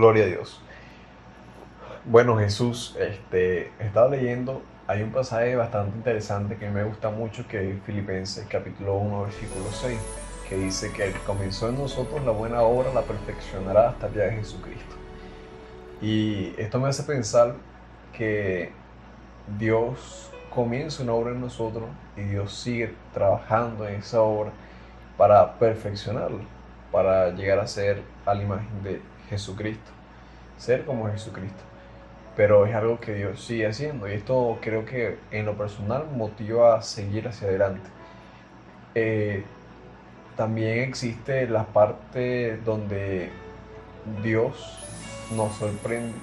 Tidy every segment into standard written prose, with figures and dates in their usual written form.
Gloria a Dios. Bueno, Jesús, estaba leyendo, hay un pasaje bastante interesante que me gusta mucho, que es Filipenses capítulo 1, versículo 6, que dice que el que comenzó en nosotros la buena obra la perfeccionará hasta el día de Jesucristo. Y esto me hace pensar que Dios comienza una obra en nosotros y Dios sigue trabajando en esa obra para perfeccionarla, para llegar a ser a la imagen de Jesucristo, ser como Jesucristo. Pero es algo que Dios sigue haciendo y esto creo que en lo personal motiva a seguir hacia adelante. Eh, También existe la parte donde Dios nos sorprende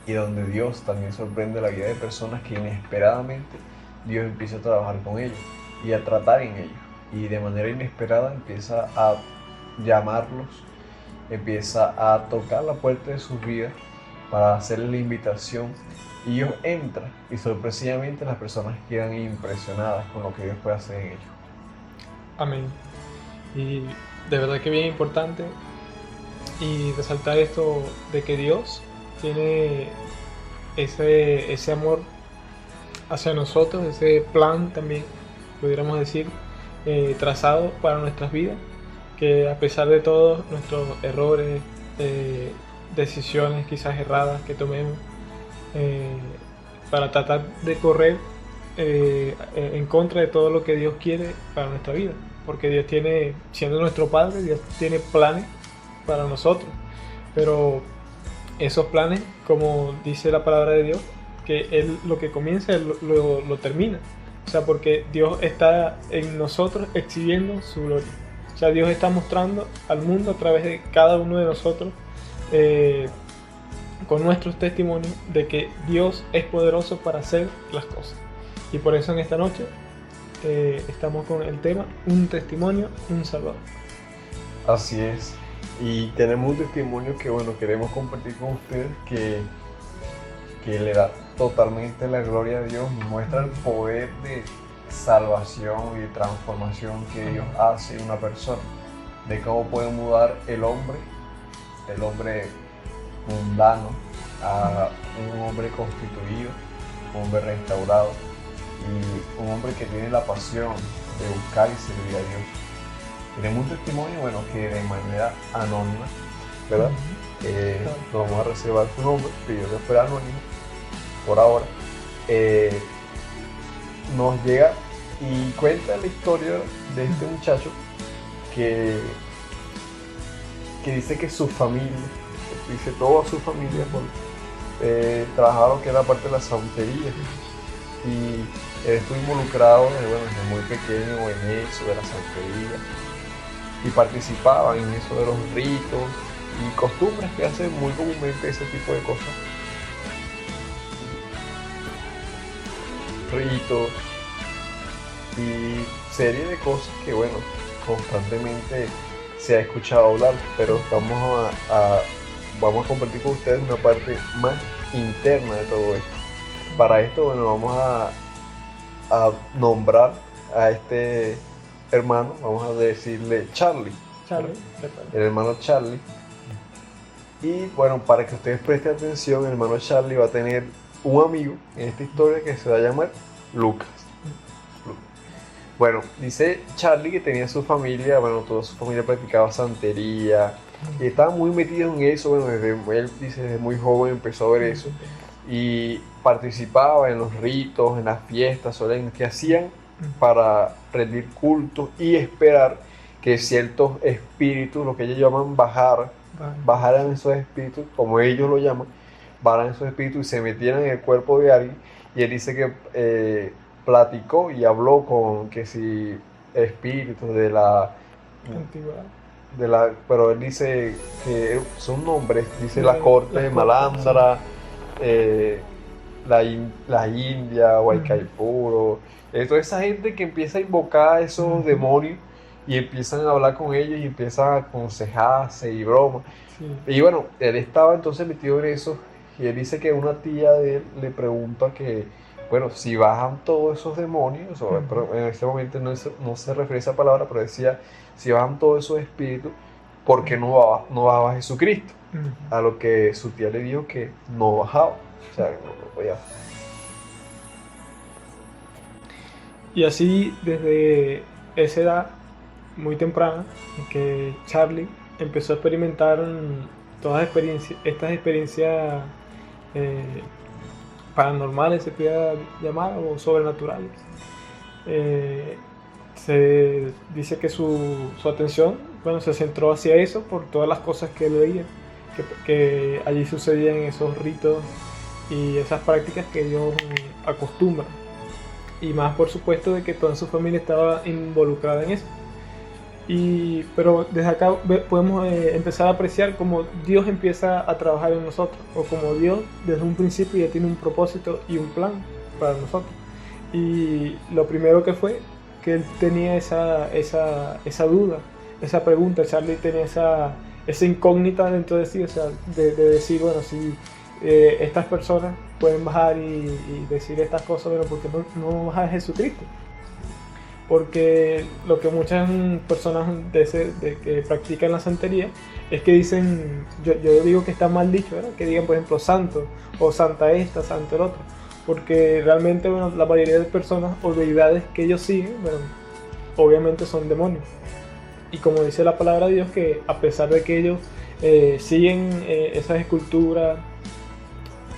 y donde Dios también sorprende la vida de personas que inesperadamente Dios empieza a trabajar con ellos y a tratar en ellos. Y de manera inesperada empieza a llamarlos, empieza a tocar la puerta de sus vidas para hacerles la invitación. Y ellos entran y sorpresivamente las personas quedan impresionadas con lo que Dios puede hacer en ellos. Amén. Y de verdad que bien importante y resaltar esto de que Dios tiene ese amor hacia nosotros, ese plan también, pudiéramos decir, trazado para nuestras vidas, que a pesar de todos nuestros errores, decisiones quizás erradas que tomemos, eh, para tratar de correr en contra de todo lo que Dios quiere para nuestra vida, porque Dios tiene, siendo nuestro Padre, Dios tiene planes para nosotros, pero esos planes, como dice la palabra de Dios, que Él lo que comienza, Él lo termina. O sea, porque Dios está en nosotros exhibiendo su gloria. O sea, Dios está mostrando al mundo a través de cada uno de nosotros, eh, con nuestros testimonios, de que Dios es poderoso para hacer las cosas. Y por eso en esta noche estamos con el tema Un testimonio, un Salvador. Así es. Y tenemos un testimonio que, bueno, queremos compartir con ustedes que le da totalmente la gloria a Dios y muestra el poder de salvación y de transformación que Dios hace en una persona, de cómo puede mudar el hombre mundano, a un hombre constituido, un hombre restaurado y un hombre que tiene la pasión de buscar y servir a Dios. Tenemos un testimonio, bueno, que de manera anónima, ¿verdad? No vamos a reservar su nombre, pidió que fuera anónimo por ahora. Nos llega y cuenta la historia de este muchacho que dice que su familia, dice toda su familia, trabajaba lo que era parte de la santería. Y él estuvo involucrado desde muy pequeño en eso de la santería y participaba en eso de los ritos y costumbres que hacen muy comúnmente ese tipo de cosas. Ritos y serie de cosas que, bueno, constantemente se ha escuchado hablar, pero vamos a compartir con ustedes una parte más interna de todo esto. Para esto, bueno, vamos a nombrar a este hermano, vamos a decirle Charlie, el hermano Charlie. Y bueno, para que ustedes presten atención, el hermano Charlie va a tener un amigo en esta historia que se va a llamar Lucas. Bueno, dice Charlie que tenía su familia, bueno, toda su familia practicaba santería y estaba muy metido en eso, bueno, desde muy joven empezó a ver eso y participaba en los ritos, en las fiestas solemnes que hacían para rendir culto y esperar que ciertos espíritus, lo que ellos llaman bajaran esos espíritus, como ellos lo llaman, bajaran esos espíritus y se metieran en el cuerpo de alguien. Y él dice que platicó y habló con que si espíritus de la antigüedad, pero él dice que son nombres, dice la corte de Malandra, la India, Huaycaipuro, toda esa gente que empieza a invocar a esos demonios y empiezan a hablar con ellos y empiezan a aconsejarse y bromas. Y bueno, él estaba entonces metido en eso y él dice que una tía de él le pregunta que, bueno, si bajan todos esos demonios, pero en este momento no se refiere a esa palabra, pero decía, si bajan todos esos espíritus, ¿por qué no bajaba Jesucristo? a lo que su tía le dijo que no bajaba, o sea, no podía. Y así, desde esa edad muy temprana, en que Charlie empezó a experimentar estas experiencias eh, paranormales, se puede llamar, o sobrenaturales. Eh, Se dice que su atención, bueno, se centró hacia eso por todas las cosas que él veía, que allí sucedían esos ritos y esas prácticas que ellos acostumbran. Y más por supuesto de que toda su familia estaba involucrada en eso. Pero desde acá podemos empezar a apreciar cómo Dios empieza a trabajar en nosotros, o como Dios desde un principio ya tiene un propósito y un plan para nosotros. Y lo primero que fue que él tenía esa duda, esa pregunta. Charlie tenía esa incógnita dentro de sí, o sea, de decir, bueno, si estas personas pueden bajar y decir estas cosas, pero ¿por qué no baja Jesucristo? Porque lo que muchas personas de que practican la santería es que dicen, yo digo que está mal dicho, ¿verdad? Que digan, por ejemplo, santo, o santa esta, santo el otro, porque realmente, bueno, la mayoría de personas o deidades que ellos siguen, bueno, obviamente son demonios. Y como dice la palabra de Dios, que a pesar de que ellos siguen esas esculturas,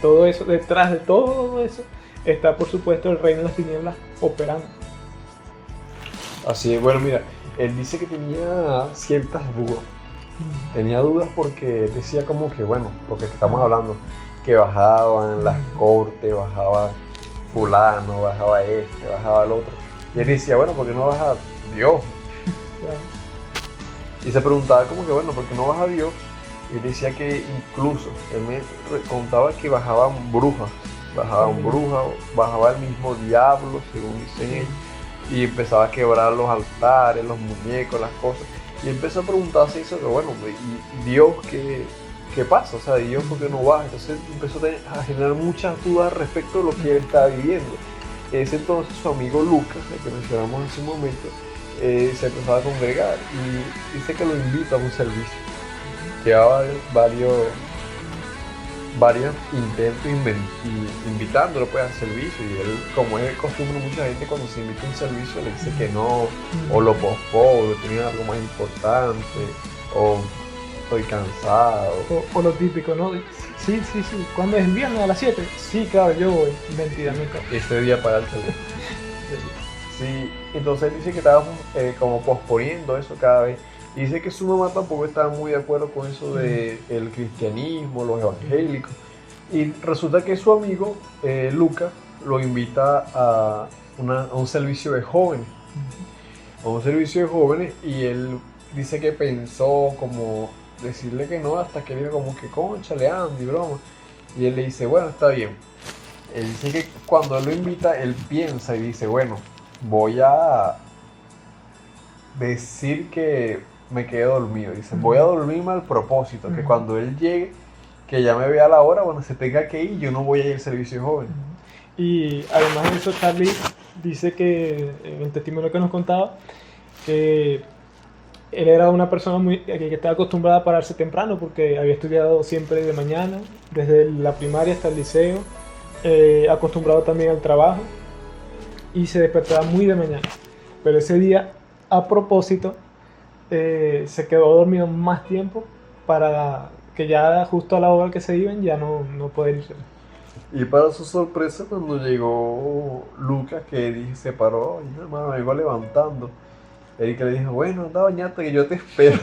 todo eso, detrás de todo eso está por supuesto el reino de las tinieblas operando. Así es, bueno, mira, él dice que tenía ciertas dudas. Tenía dudas porque decía como que, bueno, lo que estamos hablando, que bajaban las cortes, bajaba fulano, bajaba este, bajaba el otro. Y él decía, bueno, ¿por qué no baja Dios? Y se preguntaba como que, bueno, ¿por qué no baja Dios? Y él decía que incluso, él me contaba que bajaban brujas, bajaba el mismo diablo, según dicen ellos, y empezaba a quebrar los altares, los muñecos, las cosas. Y empezó a preguntarse eso, que bueno, ¿y Dios qué pasa? O sea, Dios ¿por qué no baja? Entonces empezó a generar muchas dudas respecto a lo que él estaba viviendo. Es entonces su amigo Lucas, el que mencionamos en ese momento, se empezó a congregar y dice que lo invita a un servicio. Llevaba varios intentos invitándolo pues al servicio, y él, como es de costumbre, mucha gente cuando se invita a un servicio le dice que no, o lo pospone, o tiene algo más importante, o estoy cansado. O lo típico, ¿no? Sí, ¿cuándo es? ¿El viernes a las 7? Sí, claro, yo voy. Mentira, nunca. Este día para el teléfono. Sí, entonces él dice que estaba como posponiendo eso cada vez. Y dice que su mamá tampoco estaba muy de acuerdo con eso del cristianismo, los evangélicos. Y resulta que su amigo, Lucas, lo invita a un servicio de jóvenes. A un servicio de jóvenes, y él dice que pensó como decirle que no, hasta que él dijo como que cónchale, Andy, broma. Y él le dice, bueno, está bien. Él dice que cuando él lo invita, él piensa y dice, bueno, voy a decir que me quedé dormido. Dice, voy a dormirme al propósito, que cuando él llegue, que ya me vea la hora, bueno, se tenga que ir, yo no voy a ir al servicio de jóvenes. Y además de eso, Charlie dice que, en el testimonio que nos contaba, que él era una persona que estaba acostumbrada a pararse temprano, porque había estudiado siempre de mañana, desde la primaria hasta el liceo, acostumbrado también al trabajo, y se despertaba muy de mañana. Pero ese día, a propósito, se quedó dormido más tiempo para que ya justo a la hora que se iban ya no poder irse. Y para su sorpresa, cuando llegó Lucas, que se paró, y hermano, me iba levantando, Erika le dijo, bueno, anda, bañate que yo te espero.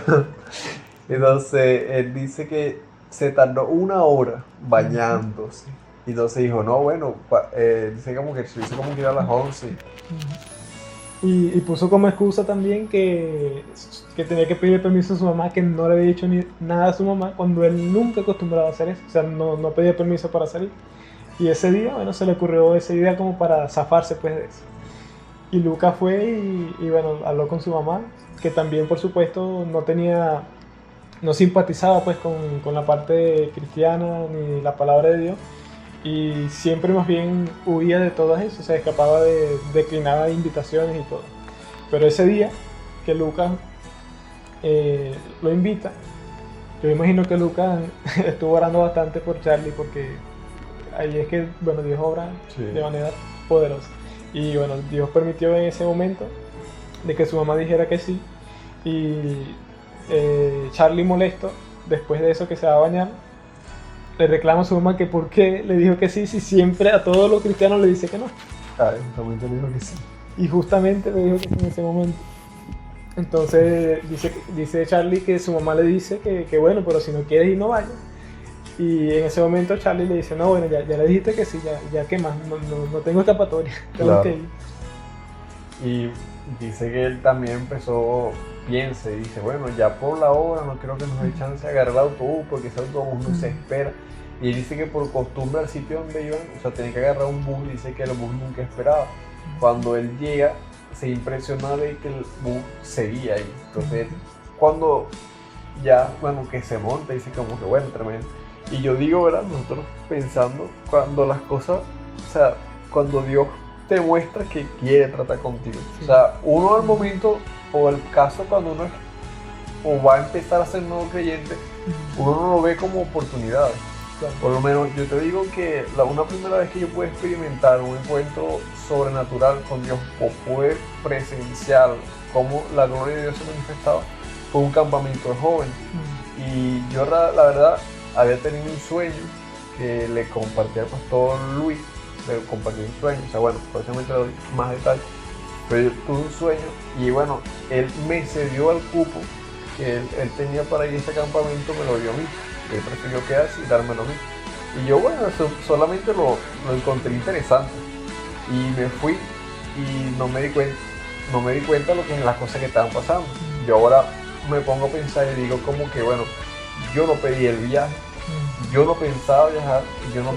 Entonces él dice que se tardó 1 hora bañándose. Y entonces dijo, no, bueno, dice como que se hizo como que era a las 11. Y puso como excusa también que tenía que pedirle permiso a su mamá, que no le había dicho nada a su mamá, cuando él nunca acostumbraba a hacer eso. O sea, no pedía permiso para salir. Y ese día, bueno, se le ocurrió esa idea como para zafarse pues de eso. Y Lucas fue y bueno, habló con su mamá, que también por supuesto no simpatizaba pues con la parte cristiana ni la palabra de Dios. Y siempre más bien huía de todas eso, se escapaba declinaba invitaciones y todo. Pero ese día que Lucas lo invita, Yo me imagino que Lucas estuvo orando bastante por Charlie porque ahí es que, bueno, Dios obra Sí. de manera poderosa. Y bueno, Dios permitió en ese momento de que su mamá dijera que sí. Y Charlie molesto, después de eso que se va a bañar, le reclama a su mamá que por qué le dijo que sí, si siempre a todos los cristianos le dice que no. Justamente le dijo que sí. Y justamente le dijo que sí en ese momento. Entonces dice Charlie que su mamá le dice que bueno, pero si no quieres ir no vayas. Y en ese momento Charlie le dice, no, bueno, ya le dijiste que sí, ya qué más, no tengo escapatoria, tengo Claro. que ir. Y dice que él también piensa y dice, bueno, ya por la hora no creo que nos dé chance de agarrar el autobús porque ese autobús no se espera. Y él dice que por costumbre al sitio donde iban, o sea, tenía que agarrar un bus, dice que el bus nunca esperaba. Cuando él llega, se impresiona de que el bus seguía ahí. Entonces, cuando ya, bueno, que se monta, dice como que bueno, tremendo. Y yo digo, ¿verdad? Nosotros pensando, cuando las cosas, o sea, cuando Dios te muestra que quiere tratar contigo. Sí. O sea, uno al momento, o el caso cuando uno es, o va a empezar a ser nuevo creyente, uno no lo ve como oportunidades. Claro. Por lo menos yo te digo que una primera vez que yo pude experimentar un encuentro sobrenatural con Dios o pude presenciar cómo la gloria de Dios se manifestaba fue un campamento de jóvenes. Y yo la verdad había tenido un sueño que le compartí al pastor Luis, le compartí un sueño, o sea bueno, próximamente le doy más detalles, pero yo tuve un sueño y bueno, él me cedió al cupo que él tenía para ir a ese campamento, me lo dio a mí. Él prefirió quedarse y dármelo a mí. Y yo, bueno, solamente lo encontré interesante. Y me fui y no me di cuenta de lo que es las cosas que estaban pasando. Yo ahora me pongo a pensar y digo como que, bueno, yo no pedí el viaje, yo no pensaba viajar, yo no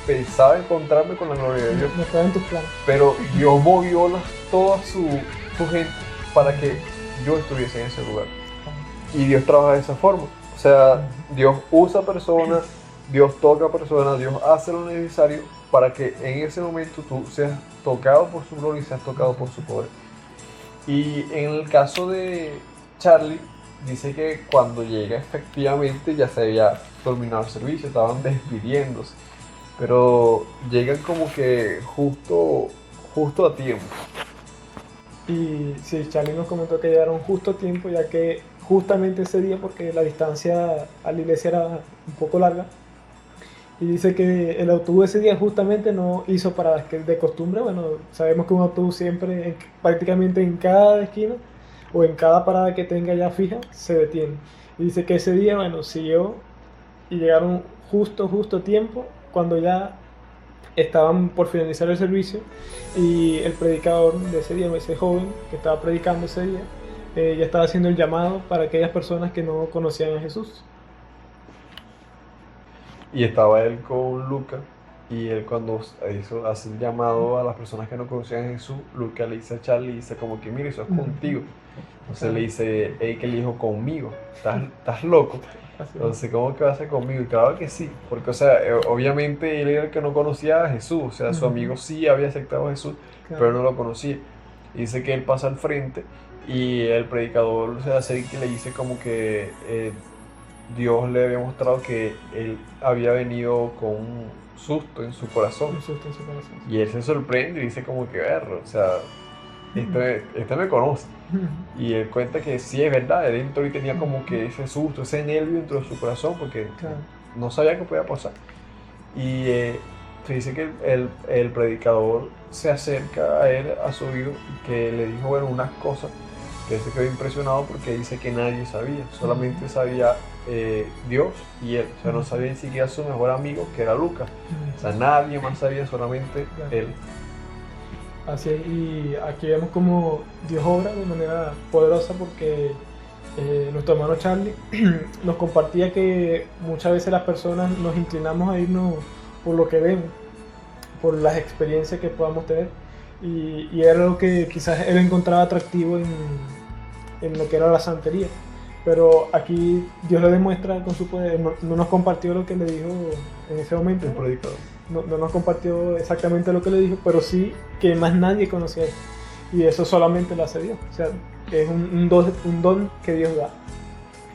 pensaba encontrarme con la gloria de Dios. No estaba en tus planes. Pero Dios movió toda su gente para que yo estuviese en ese lugar. Y Dios trabaja de esa forma. O sea, Dios usa personas, Dios toca personas, Dios hace lo necesario para que en ese momento tú seas tocado por su gloria y seas tocado por su poder. Y en el caso de Charlie, dice que cuando llega efectivamente ya se había terminado el servicio, estaban despidiéndose, pero llegan como que justo a tiempo. Y sí, Charlie nos comentó que llegaron justo a tiempo, ya que justamente ese día, porque la distancia a la iglesia era un poco larga, y dice que el autobús ese día justamente no hizo paradas, que de costumbre, bueno, sabemos que un autobús siempre, prácticamente en cada esquina o en cada parada que tenga ya fija, se detiene. Y dice que ese día, bueno, siguió y llegaron justo a tiempo, cuando ya estaban por finalizar el servicio y el predicador de ese día, ese joven que estaba predicando ese día, ya estaba haciendo el llamado para aquellas personas que no conocían a Jesús. Y estaba él con Lucas, y él cuando hace el llamado a las personas que no conocían a Jesús, Lucas le dice a Charlie, dice como que mire, eso es contigo. Entonces le dice, hey, que le dijo conmigo, ¿estás loco? Entonces, ¿cómo que va a ser conmigo? Y claro que sí, porque, o sea, obviamente él era el que no conocía a Jesús, o sea, su amigo sí había aceptado a Jesús, Claro. pero no lo conocía. Y dice que él pasa al frente y el predicador se acerca y le dice como que Dios le había mostrado que él había venido con un susto en su corazón. Un susto en su corazón. Y él se sorprende y dice como que, verlo, o sea, este me conoce. Y él cuenta que sí es verdad, él dentro y tenía como que ese susto, ese nervio dentro de su corazón porque Claro. no sabía qué podía pasar. Y se dice que el predicador se acerca a él, a su oído, y que le dijo, bueno, unas cosas que él se quedó impresionado porque dice que nadie sabía, solamente sabía Dios y él, o sea, no sabía ni siquiera su mejor amigo que era Lucas, o sea, nadie más sabía, solamente él. Así es, y aquí vemos como Dios obra de manera poderosa porque nuestro hermano Charlie nos compartía que muchas veces las personas nos inclinamos a irnos por lo que vemos, por las experiencias que podamos tener, y era lo que quizás él encontraba atractivo en lo que era la santería. Pero aquí Dios le demuestra con su poder, no nos compartió lo que le dijo en ese momento. El predicador. No nos compartió exactamente lo que le dijo, pero sí que más nadie conocía eso. Y eso solamente lo hace Dios. O sea, es un don que Dios da.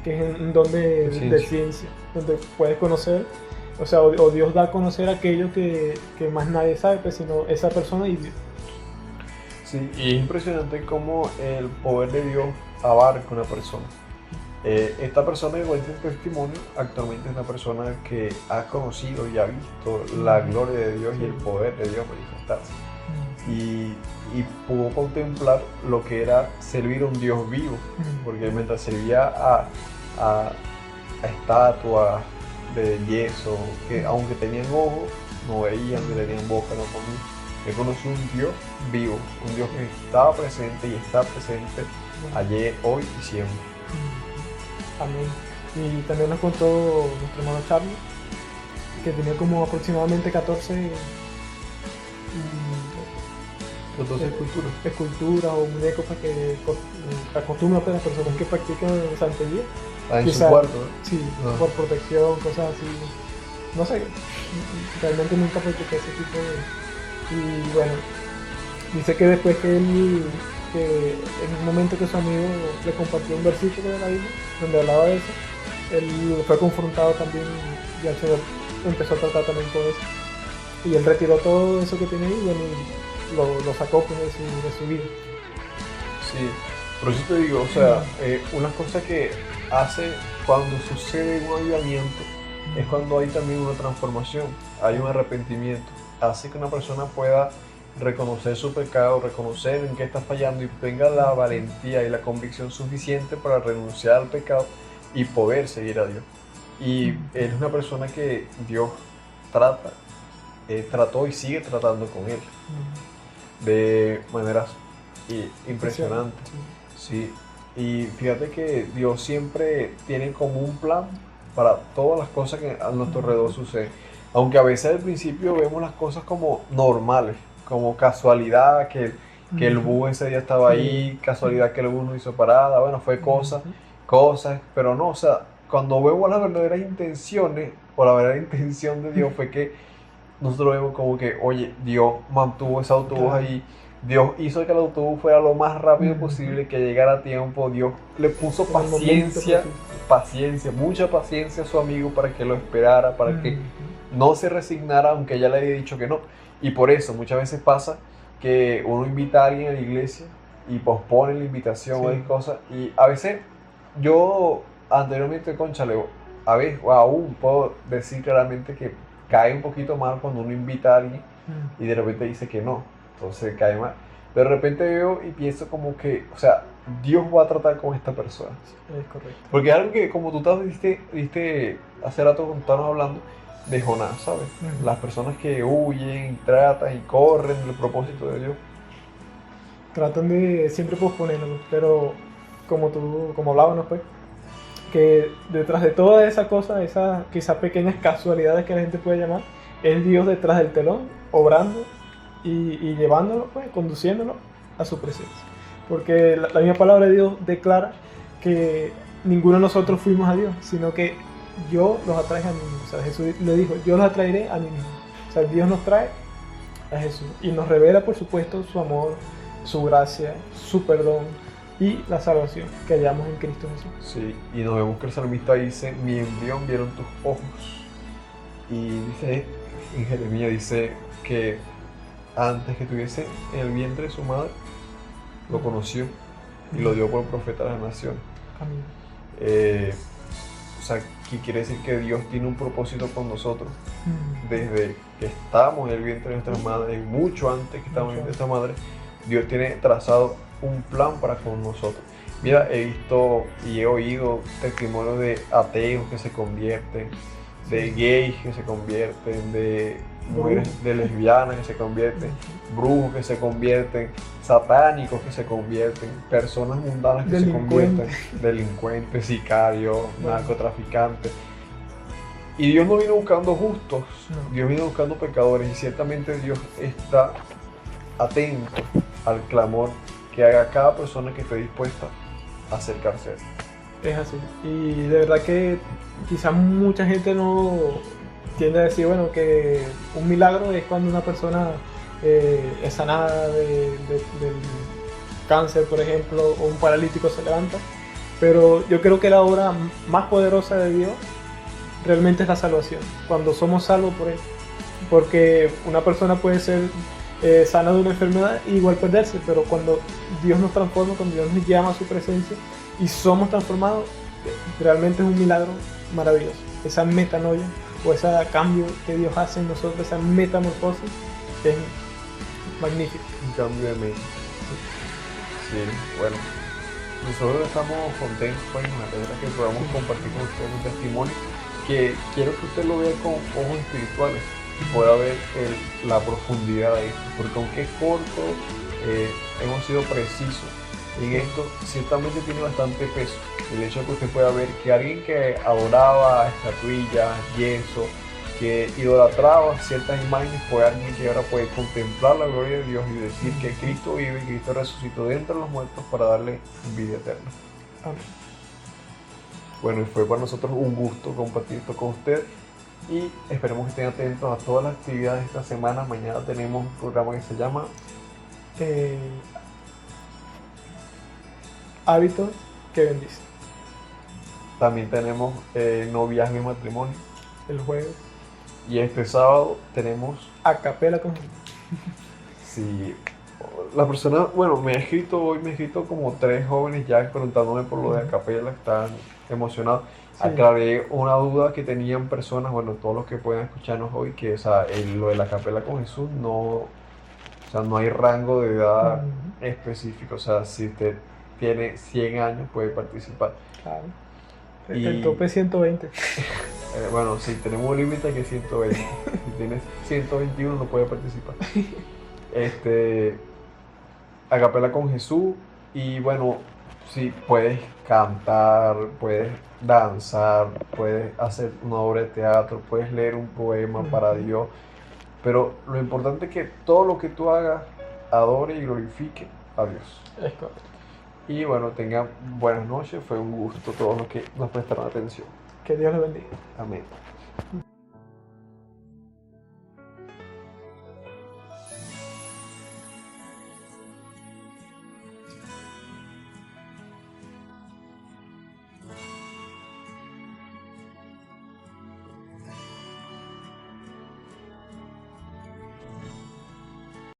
que es un don de ciencia, donde puedes conocer, o sea, o Dios da a conocer aquello que más nadie sabe, pues, sino esa persona y Dios. Sí, y es impresionante cómo el poder de Dios abarca una persona. Esta persona que cuenta el testimonio actualmente es una persona que ha conocido y ha visto la gloria de Dios y el poder de Dios manifestarse. Y pudo contemplar lo que era servir a un Dios vivo, porque mientras servía a estatuas de yeso, que aunque tenían ojos, no veían, ni tenían boca, no comían. Él conoció un Dios vivo, un Dios que estaba presente y está presente ayer, hoy y siempre. Amén. Y también nos contó nuestro hermano Charlie que tenía como aproximadamente 14 esculturas o muñecos para que acostumbran a las personas que practican santería. En su cuarto, ¿no? Sí, por protección, cosas así. No sé, realmente nunca practiqué ese tipo de... Y bueno, dice que después que él, que en un momento que su amigo le compartió un versículo de la Biblia donde hablaba de eso, él fue confrontado también y el Señor empezó a tratar también con eso. Y él retiró todo eso que tenía y bueno, lo sacó pues, de su vida. Sí, por eso te digo, o sea, una cosa que hace cuando sucede un avivamiento es cuando hay también una transformación, hay un arrepentimiento, hace que una persona pueda reconocer su pecado, reconocer en qué está fallando y tenga la valentía y la convicción suficiente para renunciar al pecado y poder seguir a Dios. Y él es una persona que Dios trató y sigue tratando con él de maneras impresionantes. Sí. Y fíjate que Dios siempre tiene como un plan para todas las cosas que a nuestro alrededor suceden. Aunque a veces al principio vemos las cosas como normales, como casualidad, que el búho ese día estaba ahí, casualidad que el búho no hizo parada, bueno, fue cosas, pero no, o sea, cuando vemos las verdaderas intenciones, o la verdadera intención de Dios fue que nosotros vemos como que, oye, Dios mantuvo ese autobús ahí, Dios hizo que el autobús fuera lo más rápido posible, que llegara a tiempo, Dios le puso paciencia, mucha paciencia a su amigo para que lo esperara, para que no se resignara aunque ella le había dicho que no. Y por eso muchas veces pasa que uno invita a alguien a la iglesia y pospone la invitación o hay cosas, y a veces yo anteriormente con Chaleo, a veces aún puedo decir claramente que cae un poquito mal cuando uno invita a alguien y de repente dice que no, entonces cae mal. Pero de repente veo y pienso como que, o sea, Dios va a tratar con esta persona. Es correcto. Porque es algo que, como tú diste hace rato cuando estábamos hablando de Jonás, ¿sabes? Las personas que huyen, tratan y corren del propósito de Dios. Tratan de siempre posponerlo, pero como hablábamos pues, que detrás de toda esa cosa, esas quizás pequeñas casualidades que la gente puede llamar, es Dios detrás del telón, obrando y llevándolo, pues, conduciéndolo a su presencia. Porque la misma palabra de Dios declara que ninguno de nosotros fuimos a Dios, sino que yo los atraje a mí mismo. O sea, Jesús le dijo, yo los atraeré a mí mismo. O sea, Dios nos trae a Jesús y nos revela, por supuesto, su amor, su gracia, su perdón y la salvación que hallamos en Cristo Jesús. Sí, y nos vemos que el salmista dice, mi embrión vieron tus ojos. Y dice, en Jeremías dice que antes que tuviese en el vientre de su madre, lo conoció y lo dio por profeta a las naciones. O sea, que quiere decir que Dios tiene un propósito con nosotros desde que estamos en el vientre de nuestra madre, mucho antes que estábamos en el vientre de nuestra madre. Dios tiene trazado un plan para con nosotros. Mira, he visto y he oído testimonios de ateos que se convierten, de gays que se convierten, de mujeres, de lesbianas que se convierten, brujos que se convierten, satánicos que se convierten, personas mundanas que se convierten, delincuentes, sicarios, narcotraficantes. Y Dios no vino buscando justos, Dios vino buscando pecadores, y ciertamente Dios está atento al clamor que haga cada persona que esté dispuesta a acercarse a él. Es así. Y de verdad que quizás mucha gente no tiende a decir, bueno, que un milagro es cuando una persona es sanada del cáncer, por ejemplo, o un paralítico se levanta. Pero yo creo que la obra más poderosa de Dios realmente es la salvación, cuando somos salvos por Él. Porque una persona puede ser sana de una enfermedad e igual perderse, pero cuando Dios nos transforma, cuando Dios nos llama a su presencia y somos transformados, realmente es un milagro maravilloso. Esa metanoia o ese cambio que Dios hace en nosotros, esa metamorfosis, es magnífico. Un cambio de mente. Sí, bueno, nosotros estamos contentos, pues, nos alegra que podamos compartir con ustedes un testimonio que quiero que usted lo vea con ojos espirituales y pueda ver la profundidad de esto, porque aunque es corto, hemos sido precisos en esto, ciertamente tiene bastante peso. El hecho de que usted pueda ver que alguien que adoraba estatuillas, yeso, que idolatraba ciertas imágenes, fue alguien que ahora puede contemplar la gloria de Dios y decir que Cristo vive y Cristo resucitó de entre los muertos para darle vida eterna. Amén. Bueno, y fue para nosotros un gusto compartir esto con usted y esperemos que estén atentos a todas las actividades de esta semana. Mañana tenemos un programa que se llama Hábitos que bendicen. También tenemos noviazgo y matrimonio. El jueves, Y este sábado tenemos, a capela con si la persona, bueno, me ha escrito hoy, me ha escrito como 3 jóvenes ya preguntándome por lo de acapela, están emocionados. Sí. Aclaré una duda que tenían personas, bueno, todos los que puedan escucharnos hoy, que o sea, lo de la capela con Jesús no, o sea, no hay rango de edad específico, o sea, si usted tiene 100 años puede participar. Claro. Y- El tope es 120. Bueno, sí, tenemos un límite que es 120. Si tienes 121 no puedes participar. A capela con Jesús. Y bueno, sí, puedes cantar, puedes danzar, puedes hacer una obra de teatro, puedes leer un poema para Dios. Pero lo importante es que todo lo que tú hagas adore y glorifique a Dios. Es correcto. Y bueno, tengan buenas noches. Fue un gusto todos los que nos prestaron atención. Que Dios lo bendiga. Amén.